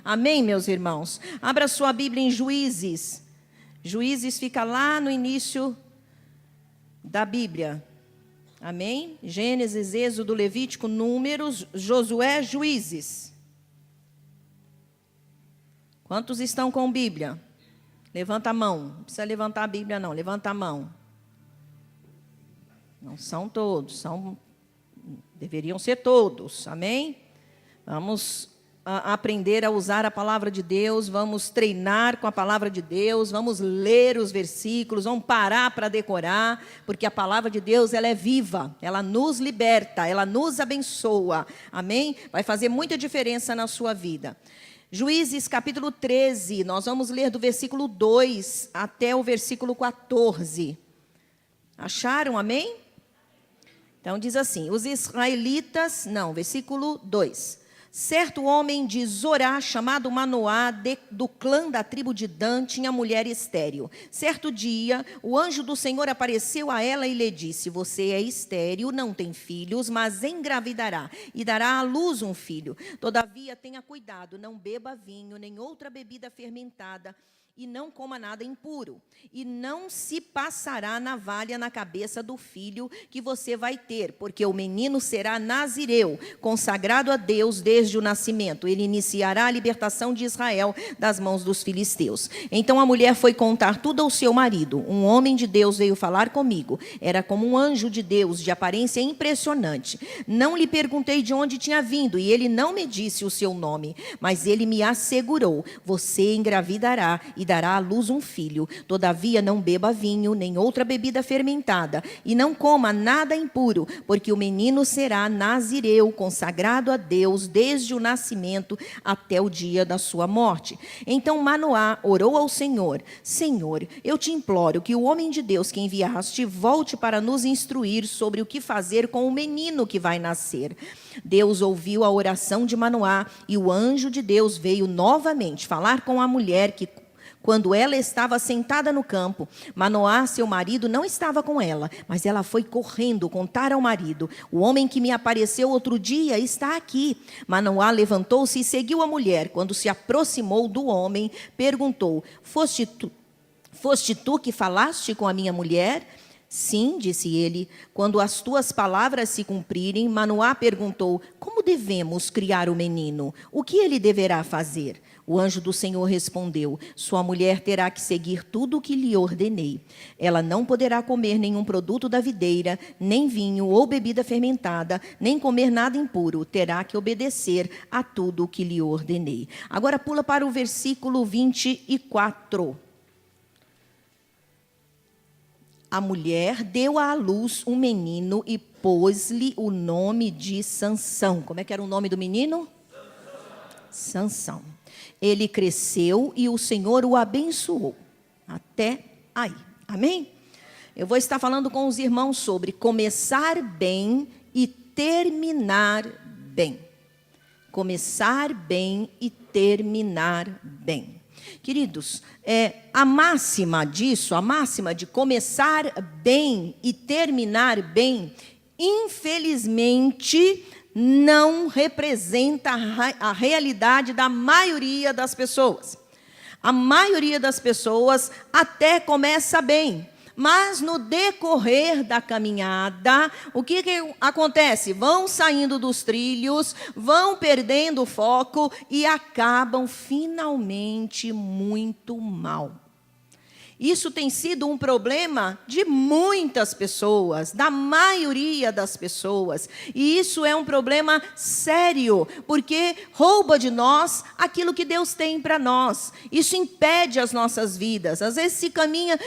Amém, meus irmãos? Abra sua Bíblia em Juízes. Juízes fica lá no início da Bíblia. Amém? Gênesis, Êxodo, Levítico, Números, Josué, Juízes. Quantos estão com Bíblia? Levanta a mão. Não precisa levantar a Bíblia, não. Levanta a mão. Não são todos. Deveriam ser todos. Amém? Vamos aprender a usar a palavra de Deus, vamos treinar com a palavra de Deus, vamos ler os versículos, vamos parar para decorar, porque a palavra de Deus, ela é viva, ela nos liberta, ela nos abençoa, amém? Vai fazer muita diferença na sua vida. Juízes capítulo 13, nós vamos ler do versículo 2 até o versículo 14. Acharam, amém? Então diz assim, os israelitas, versículo 2. Certo homem de Zorá, chamado Manoá, do clã da tribo de Dan, tinha mulher estéril. Certo dia, o anjo do Senhor apareceu a ela e lhe disse, você é estéril, não tem filhos, mas engravidará e dará à luz um filho. Todavia, tenha cuidado, não beba vinho, nem outra bebida fermentada, e não coma nada impuro, e não se passará navalha na cabeça do filho que você vai ter, porque o menino será nazireu, consagrado a Deus desde o nascimento. Ele iniciará a libertação de Israel das mãos dos filisteus. Então a mulher foi contar tudo ao seu marido. Um homem de Deus veio falar comigo. Era como um anjo de Deus, de aparência impressionante. Não lhe perguntei de onde tinha vindo, e ele não me disse o seu nome, mas ele me assegurou, você engravidará e dará à luz um filho. Todavia não beba vinho, nem outra bebida fermentada, e não coma nada impuro, porque o menino será nazireu, consagrado a Deus desde o nascimento até o dia da sua morte. Então Manoá orou ao Senhor, Senhor, eu te imploro que o homem de Deus que enviaste volte para nos instruir sobre o que fazer com o menino que vai nascer. Deus ouviu a oração de Manoá, e o anjo de Deus veio novamente falar com a mulher quando ela estava sentada no campo. Manoá, seu marido, não estava com ela, mas ela foi correndo contar ao marido, o homem que me apareceu outro dia está aqui. Manoá levantou-se e seguiu a mulher. Quando se aproximou do homem, perguntou, foste tu que falaste com a minha mulher? Sim, disse ele. Quando as tuas palavras se cumprirem, Manoá perguntou, como devemos criar o menino? O que ele deverá fazer? O anjo do Senhor respondeu, sua mulher terá que seguir tudo o que lhe ordenei. Ela não poderá comer nenhum produto da videira, nem vinho ou bebida fermentada, nem comer nada impuro. Terá que obedecer a tudo o que lhe ordenei. Agora pula para o versículo 24. A mulher deu à luz um menino e pôs-lhe o nome de Sansão. Como é que era o nome do menino? Sansão. Ele cresceu e o Senhor o abençoou. Até aí. Amém? Eu vou estar falando com os irmãos sobre começar bem e terminar bem. Começar bem e terminar bem. Queridos, a máxima de começar bem e terminar bem, infelizmente, não representa a realidade da maioria das pessoas. A maioria das pessoas até começa bem, mas no decorrer da caminhada, o que acontece? Vão saindo dos trilhos, vão perdendo o foco e acabam finalmente muito mal. Isso tem sido um problema de muitas pessoas, da maioria das pessoas. E isso é um problema sério, porque rouba de nós aquilo que Deus tem para nós. Isso impede as nossas vidas. Às vezes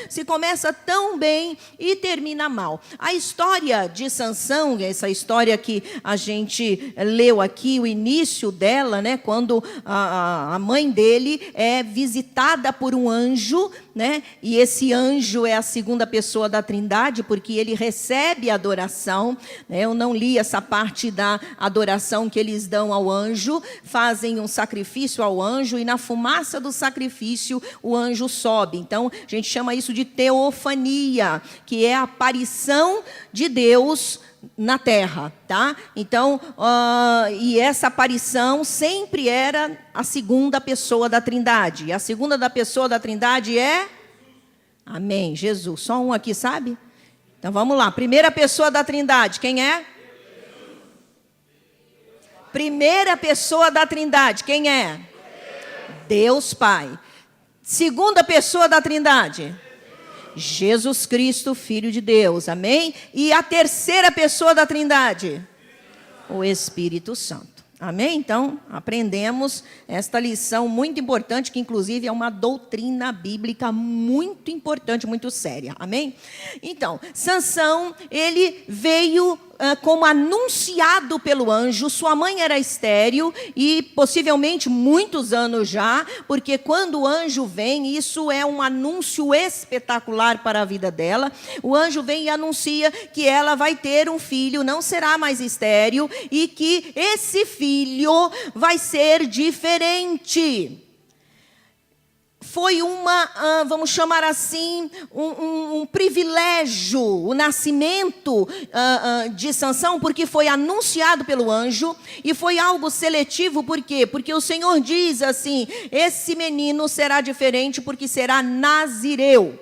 se começa tão bem e termina mal. A história de Sansão, essa história que a gente leu aqui, o início dela, quando a mãe dele é visitada por um anjo, E esse anjo é a segunda pessoa da Trindade, porque ele recebe a adoração, né? Eu não li essa parte da adoração que eles dão ao anjo, fazem um sacrifício ao anjo, e na fumaça do sacrifício o anjo sobe. Então, a gente chama isso de teofania, que é a aparição de Deus na terra, tá? Então, e essa aparição sempre era a segunda pessoa da Trindade. E a segunda da pessoa da Trindade é? Amém, Jesus. Só um aqui, sabe? Então, vamos lá. Primeira pessoa da Trindade, quem é? Primeira pessoa da Trindade, quem é? Deus Pai. Segunda pessoa da Trindade? Jesus Cristo, Filho de Deus, amém? E a terceira pessoa da Trindade? O Espírito Santo, amém? Então, aprendemos esta lição muito importante, que inclusive é uma doutrina bíblica muito importante, muito séria, amém? Então, Sansão, ele veio como anunciado pelo anjo. Sua mãe era estéril e possivelmente muitos anos já, porque quando o anjo vem, isso é um anúncio espetacular para a vida dela. O anjo vem e anuncia que ela vai ter um filho, não será mais estéril, e que esse filho vai ser diferente. Foi vamos chamar assim, um privilégio, o nascimento de Sansão, porque foi anunciado pelo anjo, e foi algo seletivo. Por quê? Porque o Senhor diz assim: esse menino será diferente porque será nazireu.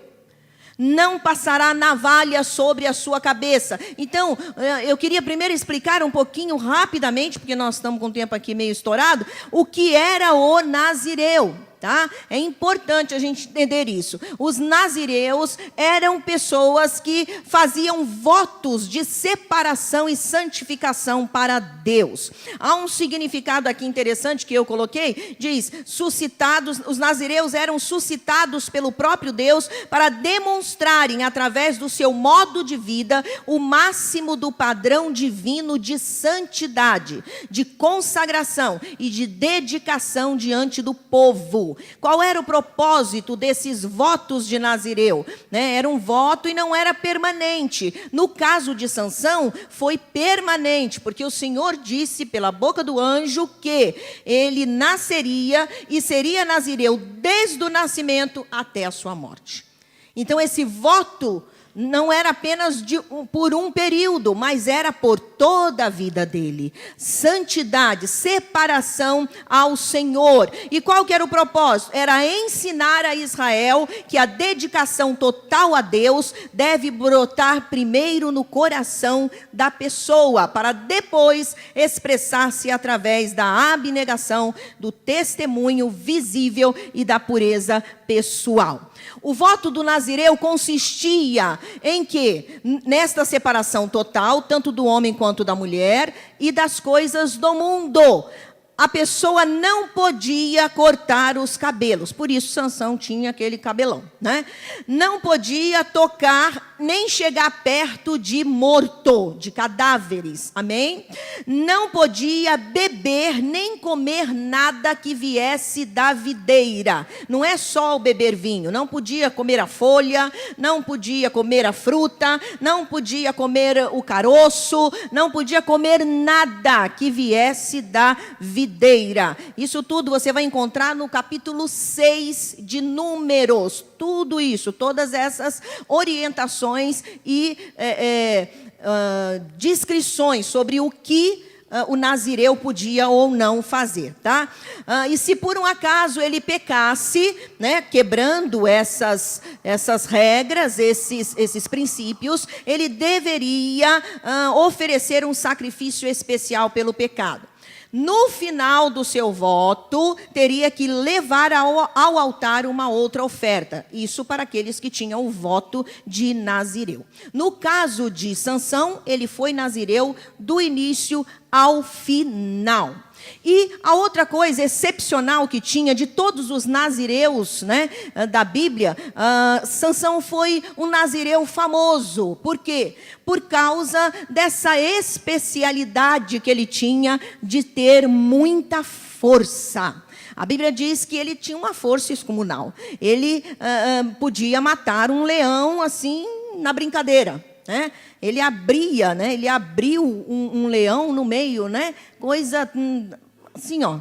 Não passará navalha sobre a sua cabeça. Então, eu queria primeiro explicar um pouquinho rapidamente, porque nós estamos com o tempo aqui meio estourado, o que era o nazireu. Tá? É importante a gente entender isso. Os nazireus eram pessoas que faziam votos de separação e santificação para Deus. Há um significado aqui interessante que eu coloquei, diz: suscitados, os nazireus eram suscitados pelo próprio Deus para demonstrarem, através do seu modo de vida, o máximo do padrão divino de santidade, de consagração e de dedicação diante do povo. Qual era o propósito desses votos de Nazireu? Era um voto e não era permanente. No caso de Sansão, foi permanente, porque o Senhor disse pela boca do anjo que ele nasceria e seria Nazireu desde o nascimento até a sua morte. Então, esse voto não era apenas por um período, mas era por toda a vida dele. Santidade, separação ao Senhor. E qual que era o propósito? Era ensinar a Israel que a dedicação total a Deus deve brotar primeiro no coração da pessoa, para depois expressar-se através da abnegação, do testemunho visível e da pureza pessoal. O voto do nazireu consistia em que, nesta separação total, tanto do homem quanto da mulher e das coisas do mundo, a pessoa não podia cortar os cabelos. Por isso Sansão tinha aquele cabelão, né? Não podia tocar nem chegar perto de morto, de cadáveres, amém? Não podia beber nem comer nada que viesse da videira. Não é só o beber vinho, não podia comer a folha, não podia comer a fruta, não podia comer o caroço, não podia comer nada que viesse da videira. Isso tudo você vai encontrar no capítulo 6 de Números. Tudo isso, todas essas orientações e descrições sobre o que o nazireu podia ou não fazer, tá? E se por um acaso ele pecasse, né, quebrando essas regras, esses princípios, ele deveria oferecer um sacrifício especial pelo pecado. No final do seu voto, teria que levar ao altar uma outra oferta. Isso para aqueles que tinham o voto de nazireu. No caso de Sansão, ele foi nazireu do início ao final. E a outra coisa excepcional que tinha de todos os nazireus, né, da Bíblia, Sansão foi um nazireu famoso. Por quê? Por causa dessa especialidade que ele tinha de ter muita força. A Bíblia diz que ele tinha uma força excomunal. Ele podia matar um leão assim, na brincadeira. Né? Ele abria, né? Ele abriu um leão no meio, né? Coisa assim, ó.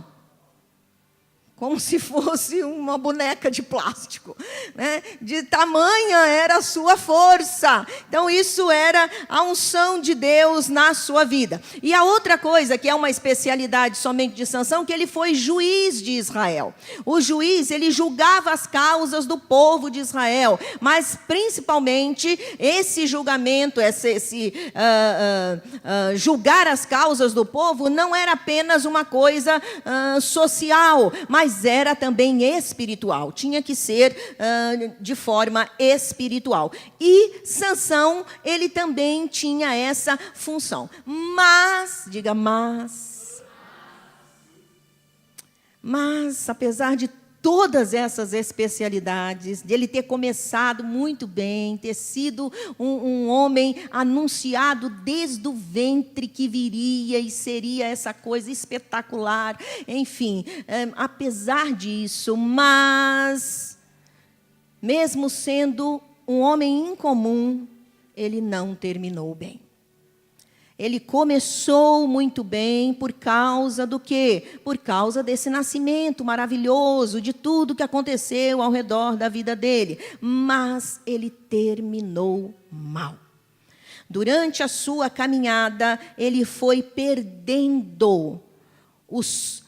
Como se fosse uma boneca de plástico, né? De tamanha era a sua força. Então, isso era a unção de Deus na sua vida. E a outra coisa, que é uma especialidade somente de Sansão, que ele foi juiz de Israel. O juiz, ele julgava as causas do povo de Israel, mas principalmente esse julgamento, julgar as causas do povo, não era apenas uma coisa social, mas era também espiritual, tinha que ser de forma espiritual. E Sansão, ele também tinha essa função. Mas, diga mas, apesar de todas essas especialidades, de ele ter começado muito bem, ter sido um homem anunciado desde o ventre que viria e seria essa coisa espetacular, enfim, apesar disso, mas, mesmo sendo um homem incomum, ele não terminou bem. Ele começou muito bem por causa do quê? Por causa desse nascimento maravilhoso, de tudo que aconteceu ao redor da vida dele. Mas ele terminou mal. Durante a sua caminhada, ele foi perdendo os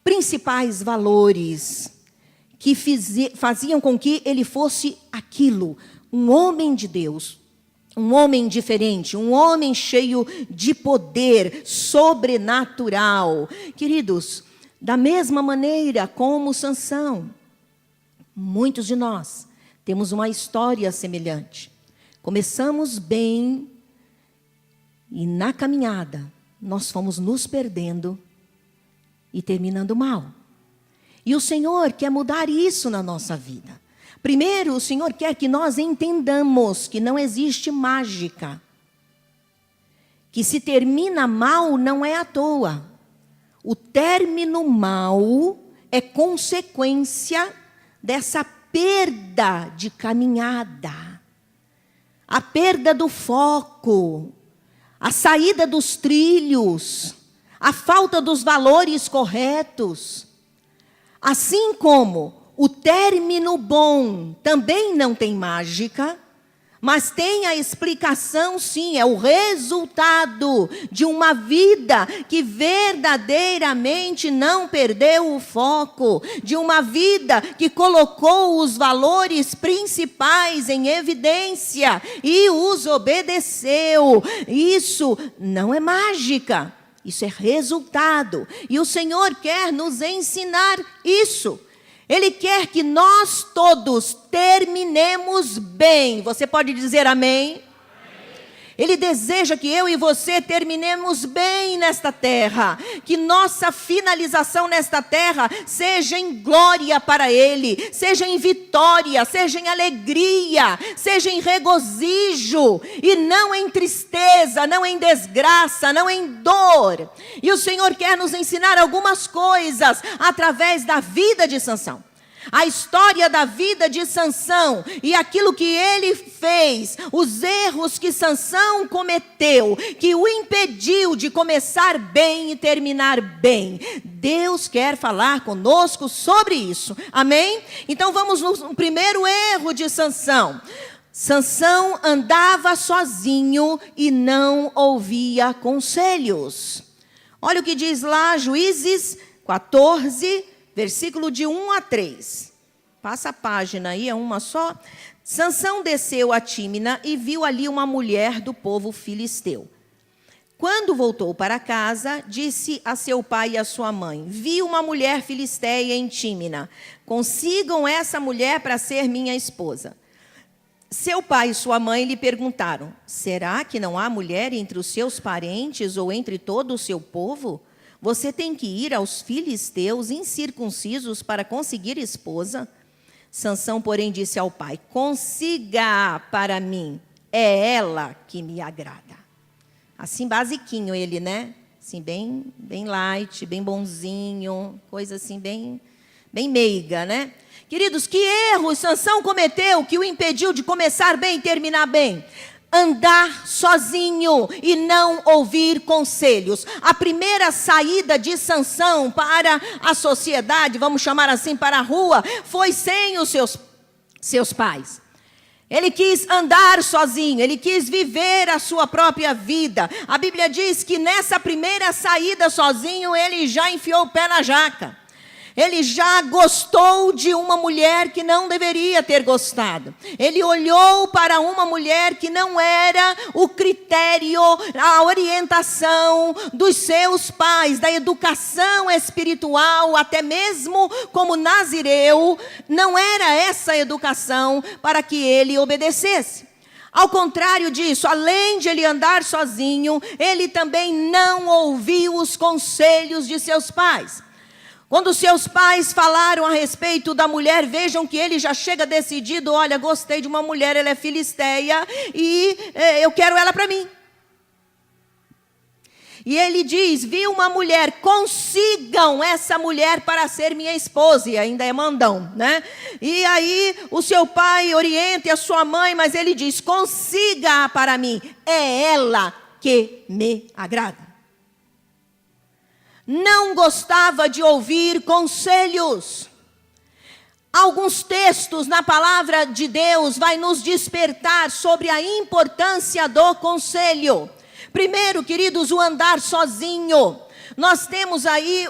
principais valores que faziam com que ele fosse aquilo, um homem de Deus. Um homem diferente, um homem cheio de poder sobrenatural. Queridos, da mesma maneira como Sansão, muitos de nós temos uma história semelhante. Começamos bem e na caminhada nós fomos nos perdendo e terminando mal. E o Senhor quer mudar isso na nossa vida. Primeiro, o Senhor quer que nós entendamos que não existe mágica. Que se termina mal não é à toa. O término mal é consequência dessa perda de caminhada. A perda do foco, a saída dos trilhos, a falta dos valores corretos. Assim como o término bom também não tem mágica, mas tem a explicação, sim, é o resultado de uma vida que verdadeiramente não perdeu o foco, de uma vida que colocou os valores principais em evidência e os obedeceu. Isso não é mágica, isso é resultado. E o Senhor quer nos ensinar isso. Ele quer que nós todos terminemos bem. Você pode dizer amém? Amém? Ele deseja que eu e você terminemos bem nesta terra. Que nossa finalização nesta terra seja em glória para Ele. Seja em vitória, seja em alegria, seja em regozijo. E não em tristeza, não em desgraça, não em dor. E o Senhor quer nos ensinar algumas coisas através da vida de Sansão. A história da vida de Sansão e aquilo que ele fez, os erros que Sansão cometeu, que o impediu de começar bem e terminar bem. Deus quer falar conosco sobre isso. Amém? Então vamos no primeiro erro de Sansão. Sansão andava sozinho e não ouvia conselhos. Olha o que diz lá, Juízes 14, versículo de 1 a 3. Passa a página aí, é uma só. Sansão desceu a Tímina e viu ali uma mulher do povo filisteu. Quando voltou para casa, disse a seu pai e a sua mãe: vi uma mulher filisteia em Tímina. Consigam essa mulher para ser minha esposa. Seu pai e sua mãe lhe perguntaram: será que não há mulher entre os seus parentes ou entre todo o seu povo? Você tem que ir aos filisteus incircuncisos para conseguir esposa? Sansão, porém, disse ao pai: consiga para mim, é ela que me agrada. Assim, basiquinho ele, né? Assim, bem light, bem bonzinho, coisa assim, bem... bem meiga, né? Queridos, que erro Sansão cometeu que o impediu de começar bem e terminar bem? Andar sozinho e não ouvir conselhos. A primeira saída de Sansão para a sociedade, vamos chamar assim, para a rua, foi sem os seus pais. Ele quis andar sozinho, ele quis viver a sua própria vida. A Bíblia diz que nessa primeira saída sozinho, ele já enfiou o pé na jaca. Ele já gostou de uma mulher que não deveria ter gostado. Ele olhou para uma mulher que não era o critério, a orientação dos seus pais, da educação espiritual, até mesmo como nazireu, não era essa educação para que ele obedecesse. Ao contrário disso, além de ele andar sozinho, ele também não ouviu os conselhos de seus pais. Quando seus pais falaram a respeito da mulher, vejam que ele já chega decidido, olha, gostei de uma mulher, ela é filisteia e eu quero ela para mim. E ele diz, vi uma mulher, consigam essa mulher para ser minha esposa, e ainda é mandão, né? E aí o seu pai orienta e a sua mãe, mas ele diz, consiga para mim, é ela que me agrada. Não gostava de ouvir conselhos. Alguns textos na palavra de Deus vai nos despertar sobre a importância do conselho. Primeiro, queridos, o andar sozinho. Nós temos aí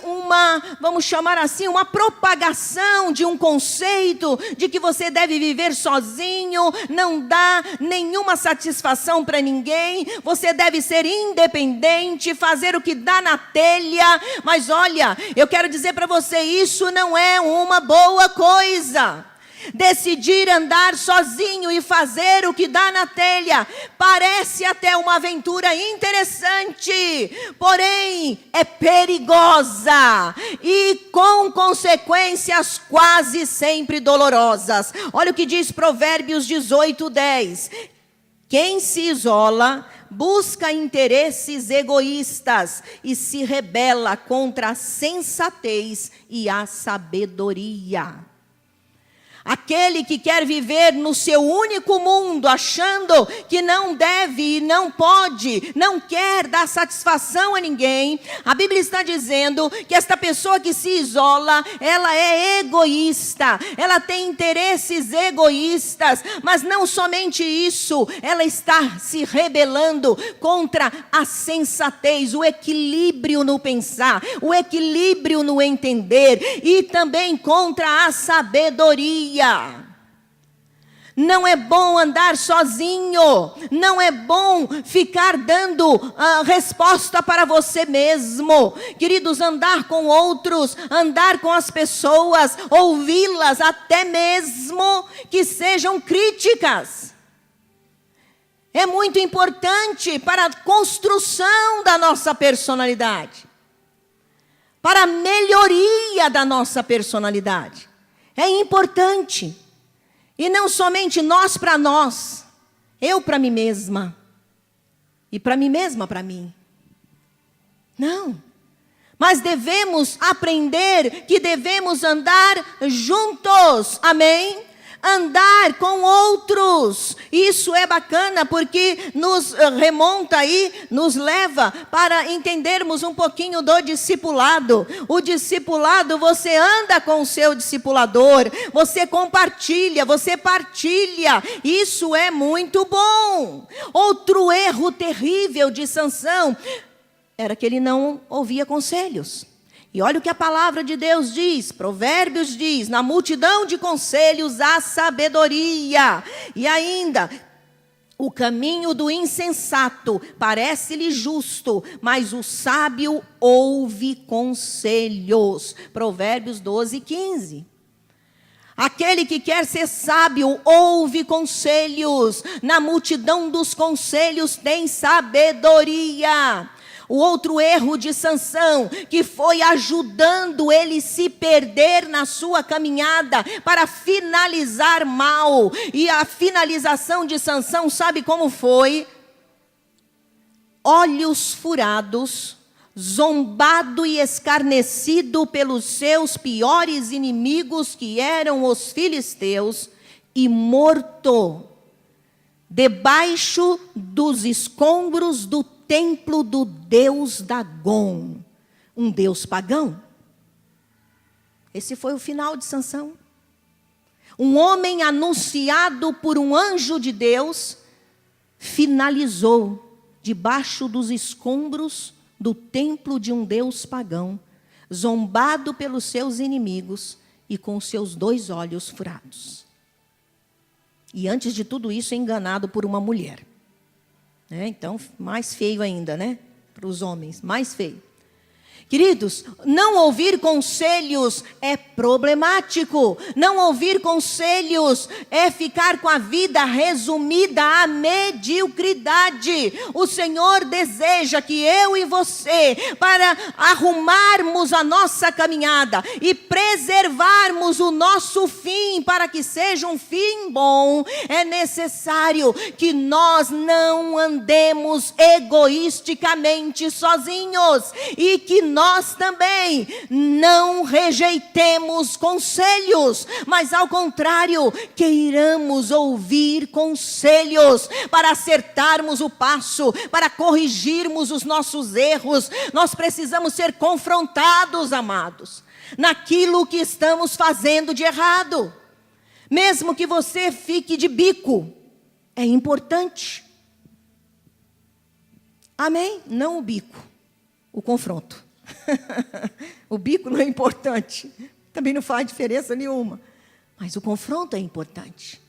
vamos chamar assim, uma propagação de um conceito de que você deve viver sozinho, não dá nenhuma satisfação para ninguém, você deve ser independente, fazer o que dá na telha. Mas olha, eu quero dizer para você, isso não é uma boa coisa. Decidir andar sozinho e fazer o que dá na telha parece até uma aventura interessante, porém é perigosa e com consequências quase sempre dolorosas. Olha o que diz Provérbios 18:10. Quem se isola busca interesses egoístas e se rebela contra a sensatez e a sabedoria. Aquele que quer viver no seu único mundo, achando que não deve e não pode, não quer dar satisfação a ninguém, a Bíblia está dizendo que esta pessoa que se isola, ela é egoísta, ela tem interesses egoístas, mas não somente isso, ela está se rebelando contra a sensatez, o equilíbrio no pensar, o equilíbrio no entender e também contra a sabedoria. Não é bom andar sozinho, não é bom ficar dando resposta para você mesmo. Queridos, andar com outros, andar com as pessoas, ouvi-las até mesmo que sejam críticas. É muito importante para a construção da nossa personalidade, para a melhoria da nossa personalidade. É importante. E não somente nós para nós, eu para mim mesma, e para mim mesma para mim. Não. Mas devemos aprender que devemos andar juntos. Amém? Andar com outros. Isso é bacana porque nos remonta aí, nos leva para entendermos um pouquinho do discipulado. O discipulado, você anda com o seu discipulador, você compartilha, você partilha. Isso é muito bom. Outro erro terrível de Sansão era que ele não ouvia conselhos. E olha o que a palavra de Deus diz, Provérbios diz, na multidão de conselhos há sabedoria. E ainda, o caminho do insensato parece-lhe justo, mas o sábio ouve conselhos. Provérbios 12:15. Aquele que quer ser sábio ouve conselhos, na multidão dos conselhos tem sabedoria. O outro erro de Sansão, que foi ajudando ele se perder na sua caminhada para finalizar mal. E a finalização de Sansão, sabe como foi? Olhos furados, zombado e escarnecido pelos seus piores inimigos, que eram os filisteus, e morto debaixo dos escombros do templo do deus Dagom, um deus pagão. Esse foi o final de Sansão. Um homem anunciado por um anjo de Deus finalizou debaixo dos escombros do templo de um deus pagão, zombado pelos seus inimigos e com seus 2 olhos furados. E antes de tudo isso, enganado por uma mulher. Então, mais feio ainda, né? Para os homens, mais feio. Queridos, não ouvir conselhos é problemático. Não ouvir conselhos é ficar com a vida resumida à mediocridade. O Senhor deseja que eu e você, para arrumarmos a nossa caminhada e preservarmos o nosso fim, para que seja um fim bom, é necessário que nós não andemos egoisticamente sozinhos e que nós também não rejeitemos conselhos, mas ao contrário, queiramos ouvir conselhos para acertarmos o passo, para corrigirmos os nossos erros. Nós precisamos ser confrontados, amados, naquilo que estamos fazendo de errado. Mesmo que você fique de bico, é importante. Amém? Não o bico, o confronto. O bico não é importante, também não faz diferença nenhuma, mas o confronto é importante.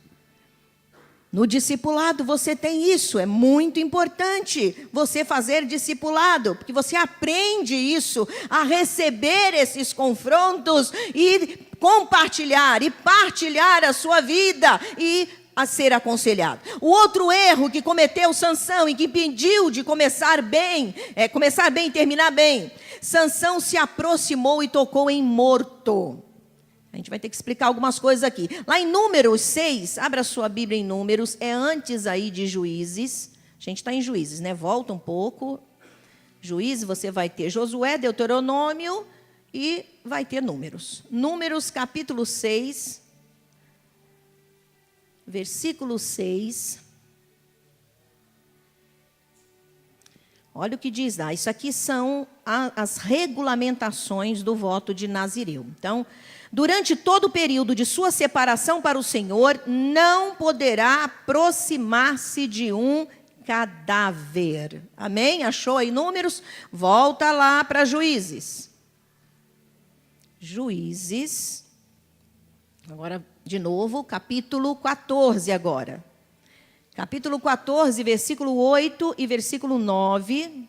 No discipulado você tem isso, é muito importante você fazer discipulado, porque você aprende isso, a receber esses confrontos e compartilhar e partilhar a sua vida e a ser aconselhado. O outro erro que cometeu Sansão e que impediu de começar bem e terminar bem, Sansão se aproximou e tocou em morto. A gente vai ter que explicar algumas coisas aqui. Lá em Números 6, abra sua Bíblia em Números, é antes aí de Juízes. A gente está em Juízes, né? Volta um pouco. Juízes, você vai ter Josué, Deuteronômio e vai ter Números. Números capítulo 6, versículo 6. Olha o que diz lá. Isso aqui são as regulamentações do voto de Nazireu. Então, durante todo o período de sua separação para o Senhor, não poderá aproximar-se de um cadáver. Amém? Achou aí Números? Volta lá para Juízes. Juízes. Agora, de novo, capítulo 14 agora. Capítulo 14, versículo 8 e versículo 9.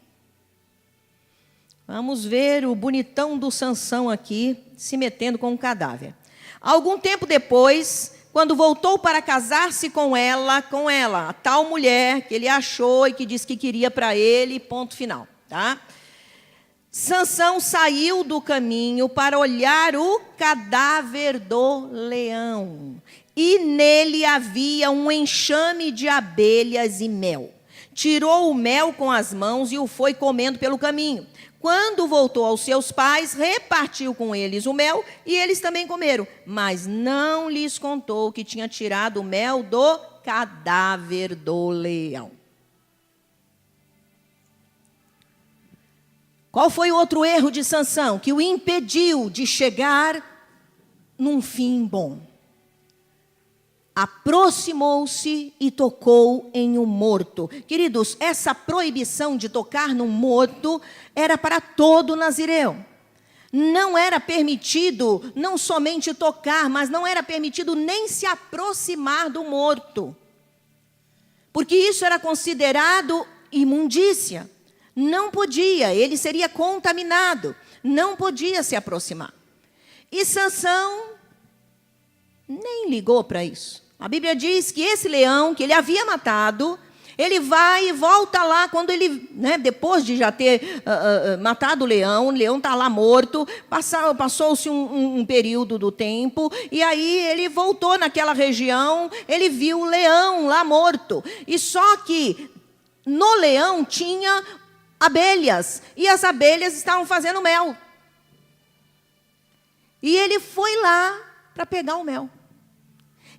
Vamos ver o bonitão do Sansão aqui, se metendo com um cadáver. Algum tempo depois, quando voltou para casar-se com ela, a tal mulher que ele achou e que disse que queria para ele, ponto final, tá? Sansão saiu do caminho para olhar o cadáver do leão. E nele havia um enxame de abelhas e mel. Tirou o mel com as mãos e o foi comendo pelo caminho. Quando voltou aos seus pais, repartiu com eles o mel e eles também comeram. Mas não lhes contou que tinha tirado o mel do cadáver do leão. Qual foi o outro erro de Sansão que o impediu de chegar num fim bom? Aproximou-se e tocou em um morto. Queridos, essa proibição de tocar num morto era para todo nazireu. Não era permitido não somente tocar, mas não era permitido nem se aproximar do morto. Porque isso era considerado imundícia. Não podia, ele seria contaminado. Não podia se aproximar. E Sansão nem ligou para isso. A Bíblia diz que esse leão, que ele havia matado, ele vai e volta lá, quando ele, depois de já ter matado o leão está lá morto, passou-se um período do tempo, e aí ele voltou naquela região, ele viu o leão lá morto. E só que no leão tinha abelhas, e as abelhas estavam fazendo mel. E ele foi lá para pegar o mel.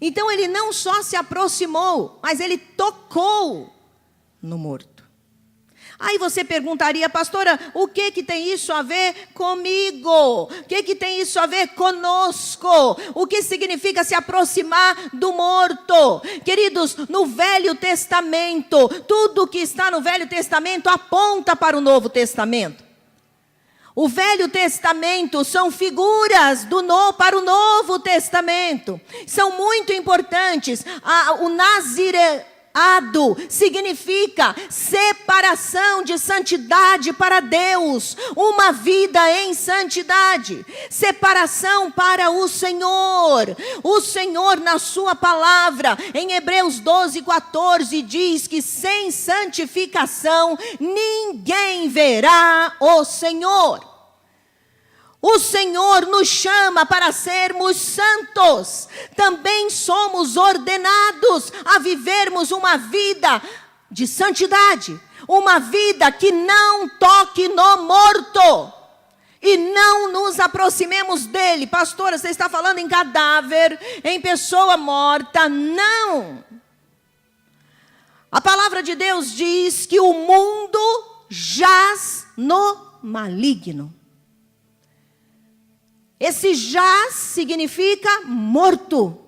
Então ele não só se aproximou, mas ele tocou no morto. Aí você perguntaria, pastora, o que tem isso a ver comigo? O que tem isso a ver conosco? O que significa se aproximar do morto? Queridos, no Velho Testamento, tudo que está no Velho Testamento aponta para o Novo Testamento. O Velho Testamento são figuras para o Novo Testamento. São muito importantes. O nazireado significa separação de santidade para Deus, uma vida em santidade, separação para o Senhor. O Senhor, na sua palavra, em Hebreus 12:14, diz que sem santificação ninguém verá o Senhor. O Senhor nos chama para sermos santos. Também somos ordenados a vivermos uma vida de santidade. Uma vida que não toque no morto. E não nos aproximemos dele. Pastora, você está falando em cadáver, em pessoa morta. Não. A palavra de Deus diz que o mundo jaz no maligno. Esse jaz significa morto.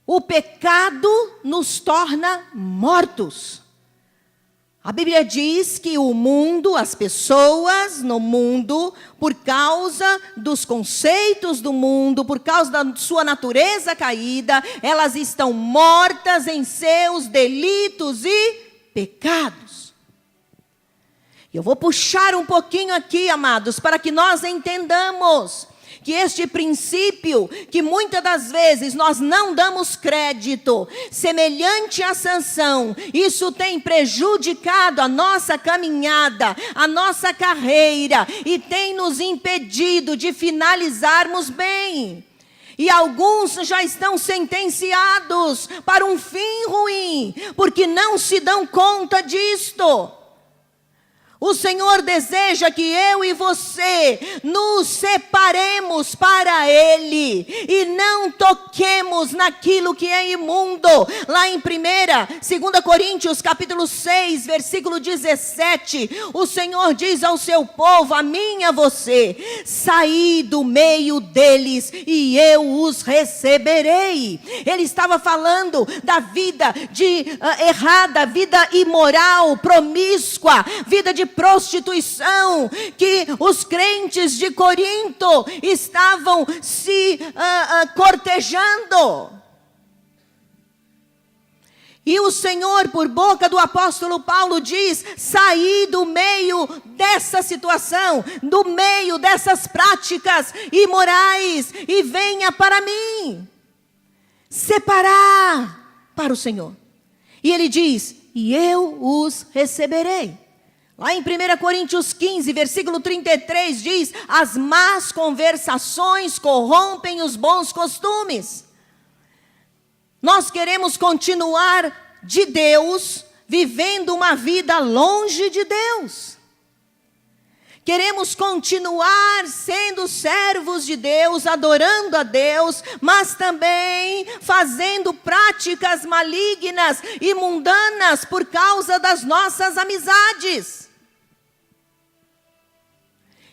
O pecado nos torna mortos. A Bíblia diz que o mundo, as pessoas no mundo, por causa dos conceitos do mundo, por causa da sua natureza caída, elas estão mortas em seus delitos e pecados. Eu vou puxar um pouquinho aqui, amados, para que nós entendamos que este princípio, que muitas das vezes nós não damos crédito, semelhante à Sansão, isso tem prejudicado a nossa caminhada, a nossa carreira, e tem nos impedido de finalizarmos bem. E alguns já estão sentenciados para um fim ruim, porque não se dão conta disto. O Senhor deseja que eu e você nos separemos para Ele e não toquemos naquilo que é imundo. Lá em 2 Coríntios capítulo 6, versículo 17, o Senhor diz ao seu povo, a mim e a você: saí do meio deles e eu os receberei. Ele estava falando da vida errada, vida imoral, promíscua, vida de prostituição, que os crentes de Corinto estavam se cortejando. E o Senhor, por boca do apóstolo Paulo, diz: saí do meio dessa situação, do meio dessas práticas imorais, e venha para mim. Separar para o Senhor. E ele diz: e eu os receberei. Lá em 1 Coríntios 15, versículo 33, diz: as más conversações corrompem os bons costumes. Nós queremos continuar de Deus, vivendo uma vida longe de Deus. Queremos continuar sendo servos de Deus, adorando a Deus, mas também fazendo práticas malignas e mundanas por causa das nossas amizades.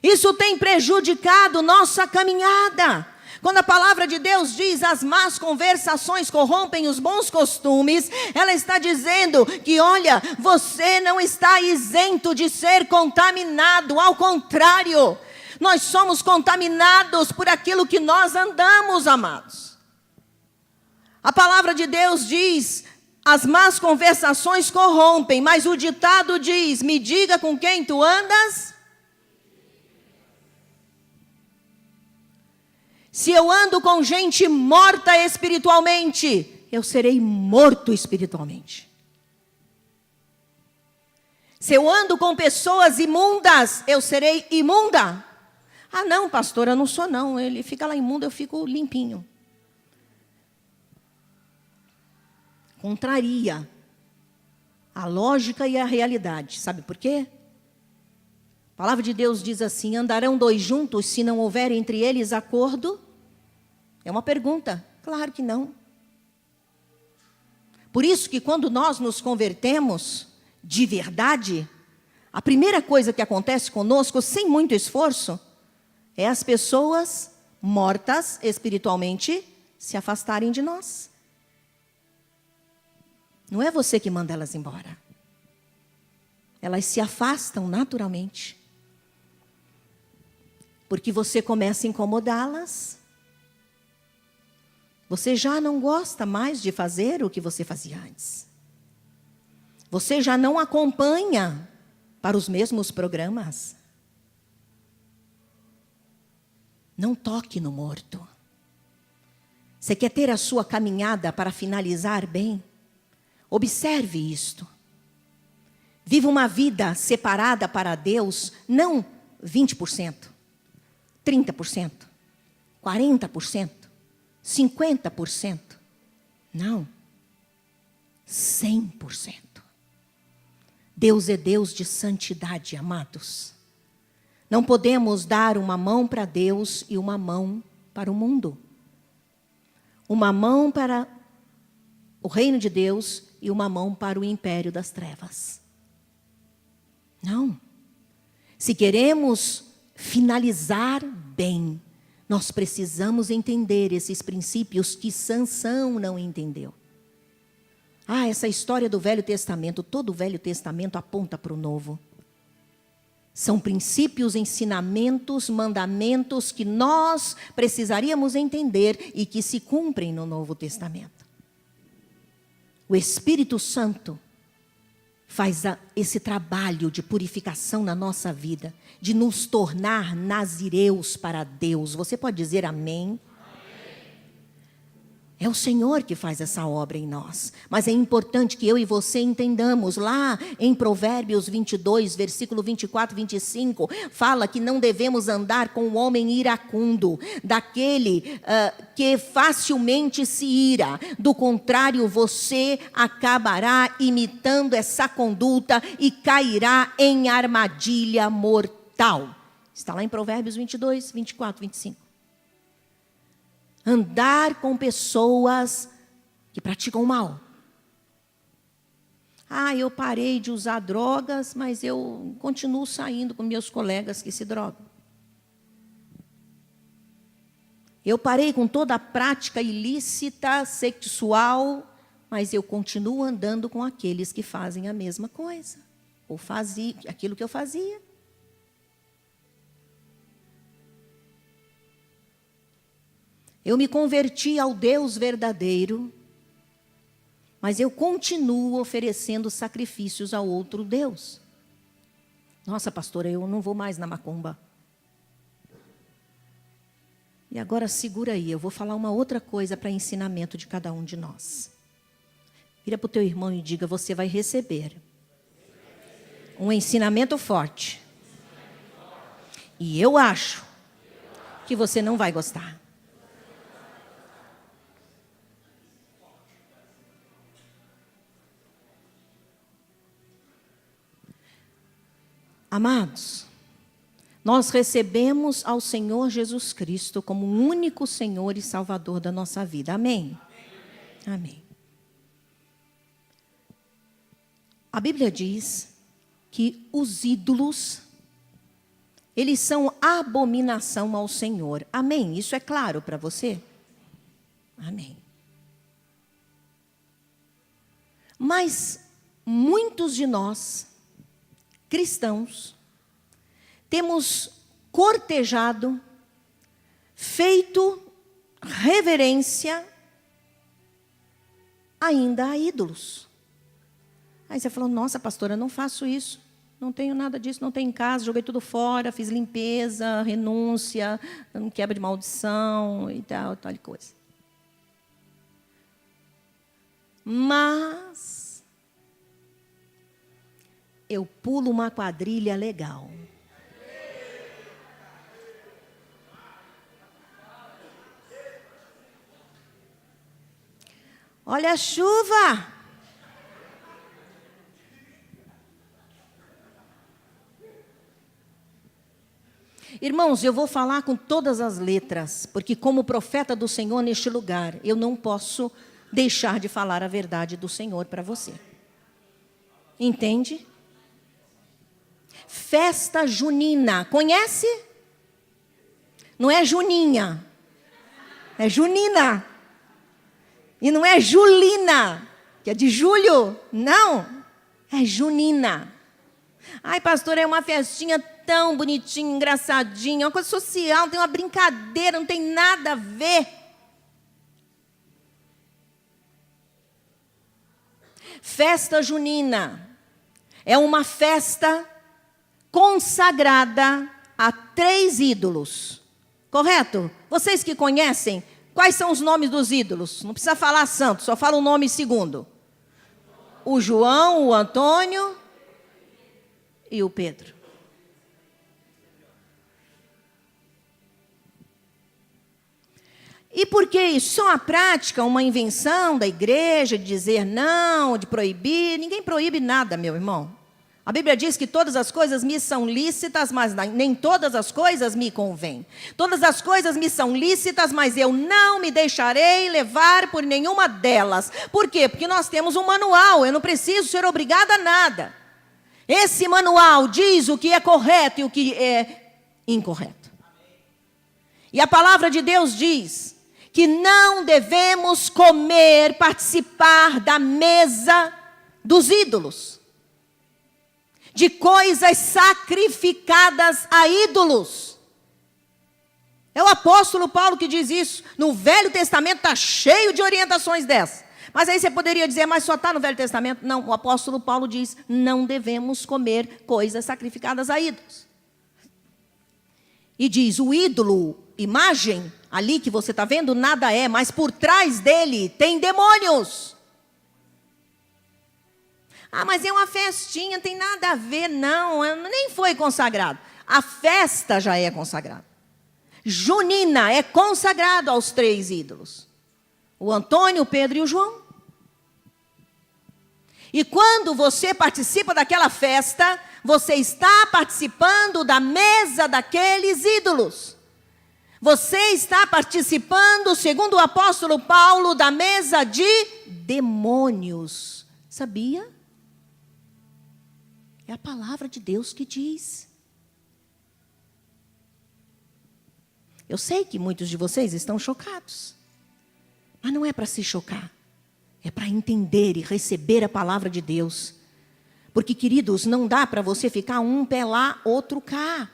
Isso tem prejudicado nossa caminhada. Quando a palavra de Deus diz as más conversações corrompem os bons costumes, ela está dizendo que, olha, você não está isento de ser contaminado, ao contrário, nós somos contaminados por aquilo que nós andamos, amados. A palavra de Deus diz: as más conversações corrompem, mas o ditado diz: me diga com quem tu andas. Se eu ando com gente morta espiritualmente, eu serei morto espiritualmente. Se eu ando com pessoas imundas, eu serei imunda. Ah, não, pastor, eu não sou não. Ele fica lá imundo, eu fico limpinho. Contraria a lógica e a realidade. Sabe por quê? A palavra de Deus diz assim: andarão dois juntos se não houver entre eles acordo? É uma pergunta. Claro que não. Por isso que quando nós nos convertemos de verdade, a primeira coisa que acontece conosco, sem muito esforço, é as pessoas mortas espiritualmente se afastarem de nós. Não é você que manda elas embora. Elas se afastam naturalmente. Porque você começa a incomodá-las. Você já não gosta mais de fazer o que você fazia antes. Você já não acompanha para os mesmos programas. Não toque no morto. Você quer ter a sua caminhada para finalizar bem? Observe isto. Viva uma vida separada para Deus, não 20%, 30%, 40%, 50%. Não. 100%. Deus é Deus de santidade, amados. Não podemos dar uma mão para Deus e uma mão para o mundo. Uma mão para o reino de Deus e uma mão para o império das trevas. Não. Se queremos finalizar bem, nós precisamos entender esses princípios que Sansão não entendeu. Essa história do Velho Testamento, todo o Velho Testamento aponta para o Novo. São princípios, ensinamentos, mandamentos que nós precisaríamos entender e que se cumprem no Novo Testamento. O Espírito Santo faz esse trabalho de purificação na nossa vida, de nos tornar nazireus para Deus. Você pode dizer amém? É o Senhor que faz essa obra em nós. Mas é importante que eu e você entendamos. Lá em Provérbios 22, versículo 24, 25, fala que não devemos andar com o homem iracundo, daquele que facilmente se ira. Do contrário, você acabará imitando essa conduta e cairá em armadilha mortal. Está lá em Provérbios 22, 24, 25. Andar com pessoas que praticam o mal. Eu parei de usar drogas, mas eu continuo saindo com meus colegas que se drogam. Eu parei com toda a prática ilícita, sexual, mas eu continuo andando com aqueles que fazem a mesma coisa. Ou fazia aquilo que eu fazia. Eu me converti ao Deus verdadeiro, mas eu continuo oferecendo sacrifícios a outro Deus. Nossa, pastora, eu não vou mais na macumba. E agora segura aí, eu vou falar uma outra coisa para ensinamento de cada um de nós. Vira para o teu irmão e diga: você vai receber um ensinamento forte. E eu acho que você não vai gostar. Amados, nós recebemos ao Senhor Jesus Cristo como o único Senhor e Salvador da nossa vida. Amém? Amém. A Bíblia diz que os ídolos, eles são abominação ao Senhor. Amém? Isso é claro para você? Amém. Mas muitos de nós, cristãos, temos cortejado, feito reverência ainda a ídolos. Aí você falou: nossa, pastora, eu não faço isso, não tenho nada disso, não tenho em casa, joguei tudo fora, fiz limpeza, renúncia, quebra de maldição e tal coisa. Mas eu pulo uma quadrilha legal. Olha a chuva. Irmãos, eu vou falar com todas as letras, porque como profeta do Senhor neste lugar, eu não posso deixar de falar a verdade do Senhor para você. Entende? Festa junina, conhece? Não é juninha, é junina. E não é julina, que é de julho, não, é junina. Ai, pastor, é uma festinha tão bonitinha, engraçadinha, uma coisa social, tem uma brincadeira, não tem nada a ver. Festa junina é uma festa consagrada a 3 ídolos, correto? Vocês que conhecem, quais são os nomes dos ídolos? Não precisa falar santo, só fala o nome segundo. O João, o Antônio e o Pedro. E por que isso? Isso é uma prática, uma invenção da igreja de dizer não, de proibir. Ninguém proíbe nada, meu irmão. A Bíblia diz que todas as coisas me são lícitas, mas nem todas as coisas me convêm. Todas as coisas me são lícitas, mas eu não me deixarei levar por nenhuma delas. Por quê? Porque nós temos um manual, eu não preciso ser obrigada a nada. Esse manual diz o que é correto e o que é incorreto. E a palavra de Deus diz que não devemos comer, participar da mesa dos ídolos, de coisas sacrificadas a ídolos. É o apóstolo Paulo que diz isso. No Velho Testamento está cheio de orientações dessas. Mas aí você poderia dizer, mas só está no Velho Testamento? Não, o apóstolo Paulo diz, não devemos comer coisas sacrificadas a ídolos. E diz, o ídolo, imagem, ali que você está vendo, nada é, mas por trás dele tem demônios. Ah, mas é uma festinha, não tem nada a ver, não, nem foi consagrado. A festa já é consagrada. Junina é consagrado aos 3 ídolos. O Antônio, o Pedro e o João. E quando você participa daquela festa, você está participando da mesa daqueles ídolos. Você está participando, segundo o apóstolo Paulo, da mesa de demônios. Sabia? É a palavra de Deus que diz. Eu sei que muitos de vocês estão chocados. Mas não é para se chocar. É para entender e receber a palavra de Deus. Porque, queridos, não dá para você ficar um pé lá, outro cá.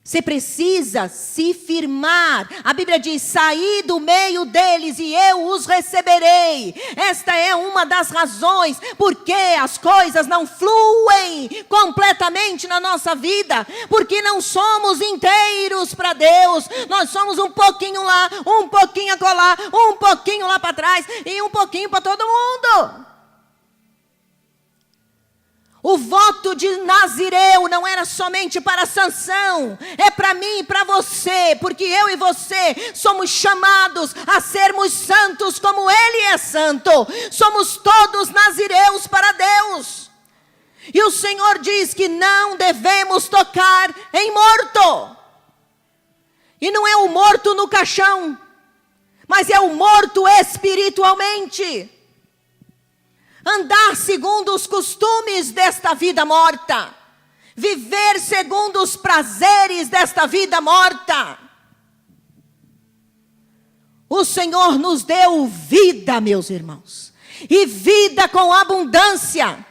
Você precisa se firmar. A Bíblia diz, saí do meio deles e eu os receberei. Esta é uma das razões porque as coisas não fluem completamente na nossa vida. Porque não somos inteiros para Deus. Nós somos um pouquinho lá, um pouquinho acolá, um pouquinho lá para trás e um pouquinho para todo mundo. O voto de Nazireu não era somente para Sansão, é para mim e para você, porque eu e você somos chamados a sermos santos como Ele é santo. Somos todos nazireus para Deus. E o Senhor diz que não devemos tocar em morto. E não é o morto no caixão, mas é o morto espiritualmente. Andar segundo os costumes desta vida morta. Viver segundo os prazeres desta vida morta. O Senhor nos deu vida, meus irmãos. E vida com abundância.